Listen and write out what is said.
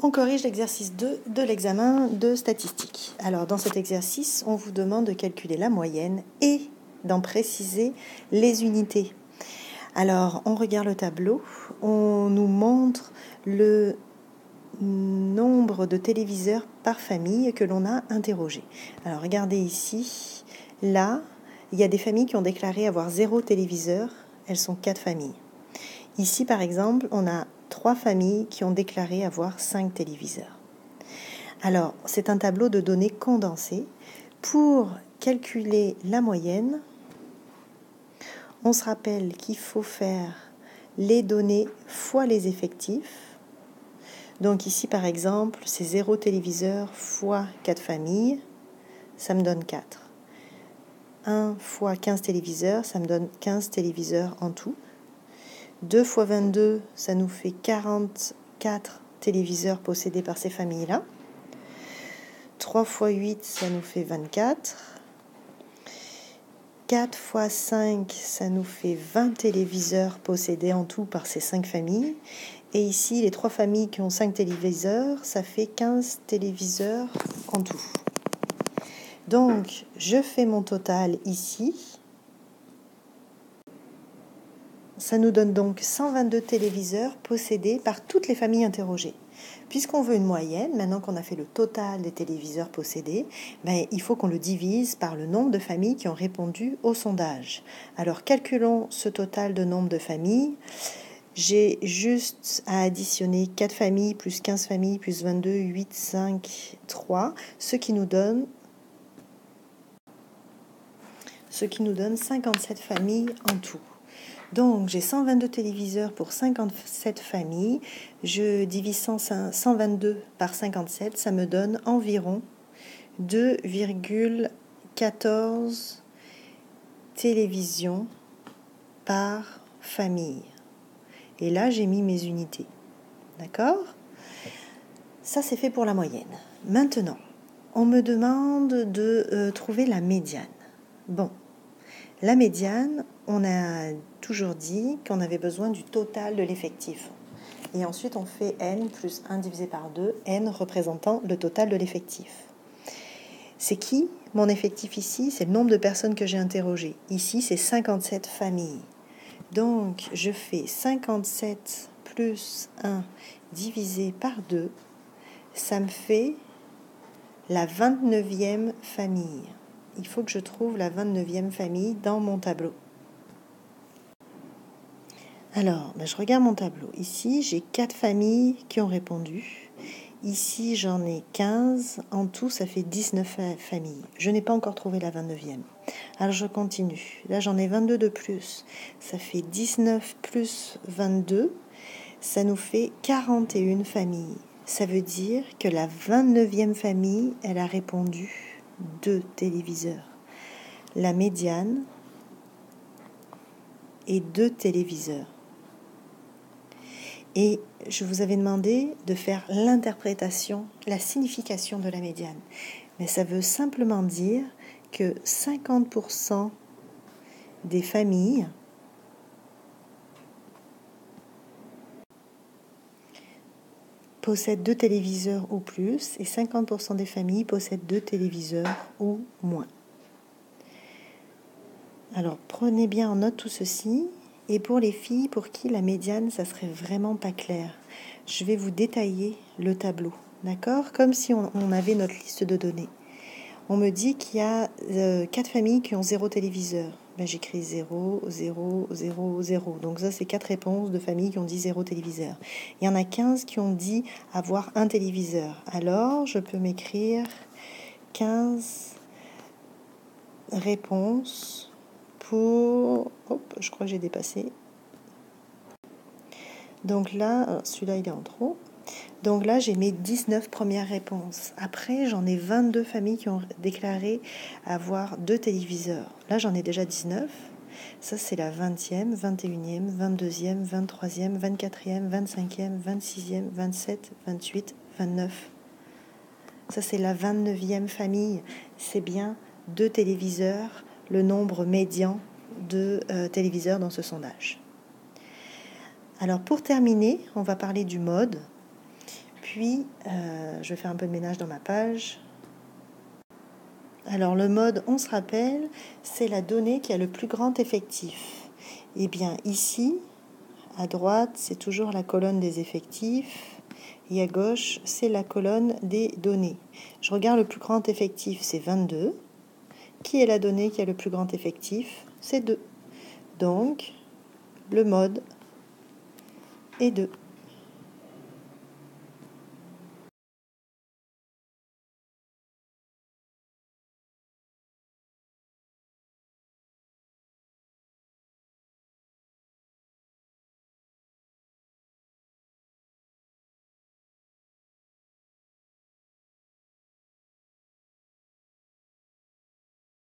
On corrige l'exercice 2 de l'examen de statistiques. Alors, dans cet exercice, on vous demande de calculer la moyenne et d'en préciser les unités. Alors, on regarde le tableau, on nous montre le nombre de téléviseurs par famille que l'on a interrogé. Alors, regardez ici, là, il y a des familles qui ont déclaré avoir 0 téléviseur, elles sont 4 familles. Ici, par exemple, on a 3 familles qui ont déclaré avoir 5 téléviseurs. Alors, c'est un tableau de données condensées. Pour calculer la moyenne, on se rappelle qu'il faut faire les données fois les effectifs. Donc ici, par exemple, c'est 0 téléviseur fois 4 familles, ça me donne 4. 1 fois 15 téléviseurs, ça me donne 15 téléviseurs en tout. 2 fois 22, ça nous fait 44 téléviseurs possédés par ces familles-là. 3 fois 8, ça nous fait 24. 4 fois 5, ça nous fait 20 téléviseurs possédés en tout par ces 5 familles. Et ici, les 3 familles qui ont 5 téléviseurs, ça fait 15 téléviseurs en tout. Donc, je fais mon total ici. Ça nous donne donc 122 téléviseurs possédés par toutes les familles interrogées. Puisqu'on veut une moyenne, maintenant qu'on a fait le total des téléviseurs possédés, il faut qu'on le divise par le nombre de familles qui ont répondu au sondage. Alors calculons ce total de nombre de familles. J'ai juste à additionner 4 familles plus 15 familles plus 22, 8, 5, 3, ce qui nous donne 57 familles en tout. Donc, j'ai 122 téléviseurs pour 57 familles. Je divise 122 par 57, ça me donne environ 2,14 télévisions par famille. Et là, j'ai mis mes unités. D'accord ? Ça, c'est fait pour la moyenne. Maintenant, on me demande de trouver la médiane. Bon, la médiane, on a toujours dit qu'on avait besoin du total de l'effectif. Et ensuite, on fait n plus 1 divisé par 2, n représentant le total de l'effectif. C'est qui mon effectif ici? C'est le nombre de personnes que j'ai interrogées. Ici, c'est 57 familles. Donc, je fais 57 plus 1 divisé par 2. Ça me fait la 29e famille. Il faut que je trouve la 29e famille dans mon tableau. Alors, je regarde mon tableau. Ici, j'ai 4 familles qui ont répondu. Ici, j'en ai 15. En tout, ça fait 19 familles. Je n'ai pas encore trouvé la 29e. Alors, je continue. Là, j'en ai 22 de plus. Ça fait 19 plus 22. Ça nous fait 41 familles. Ça veut dire que la 29e famille, elle a répondu 2 téléviseurs. La médiane est 2 téléviseurs. Et je vous avais demandé de faire l'interprétation, la signification de la médiane. Mais ça veut simplement dire que 50% des familles possèdent 2 téléviseurs ou plus et 50% des familles possèdent 2 téléviseurs ou moins. Alors prenez bien en note tout ceci. Et pour les filles pour qui la médiane, ça serait vraiment pas clair, je vais vous détailler le tableau, d'accord? Comme si on avait notre liste de données. On me dit qu'il y a 4 familles qui ont 0 téléviseur. J'écris 0, 0, 0, 0. Donc ça, c'est 4 réponses de familles qui ont dit 0 téléviseur. Il y en a 15 qui ont dit avoir un téléviseur. Alors, je peux m'écrire 15 réponses pour... Hop, je crois que j'ai dépassé. Donc là, celui-là, il est en trop. Donc là, j'ai mes 19 premières réponses. Après, j'en ai 22 familles qui ont déclaré avoir 2 téléviseurs. Là, j'en ai déjà 19. Ça, c'est la 20e, 21e, 22e, 23e, 24e, 25e, 26e, 27, 28, 29. Ça, c'est la 29e famille. C'est bien 2 téléviseurs, le nombre médian de téléviseurs dans ce sondage. Alors, pour terminer, on va parler du mode. puis, je vais faire un peu de ménage dans ma page. Alors le mode, on se rappelle, c'est la donnée qui a le plus grand effectif. Et bien ici, à droite, c'est toujours la colonne des effectifs. Et à gauche, c'est la colonne des données. Je regarde le plus grand effectif, c'est 22. Qui est la donnée qui a le plus grand effectif? C'est 2. Donc, le mode est 2.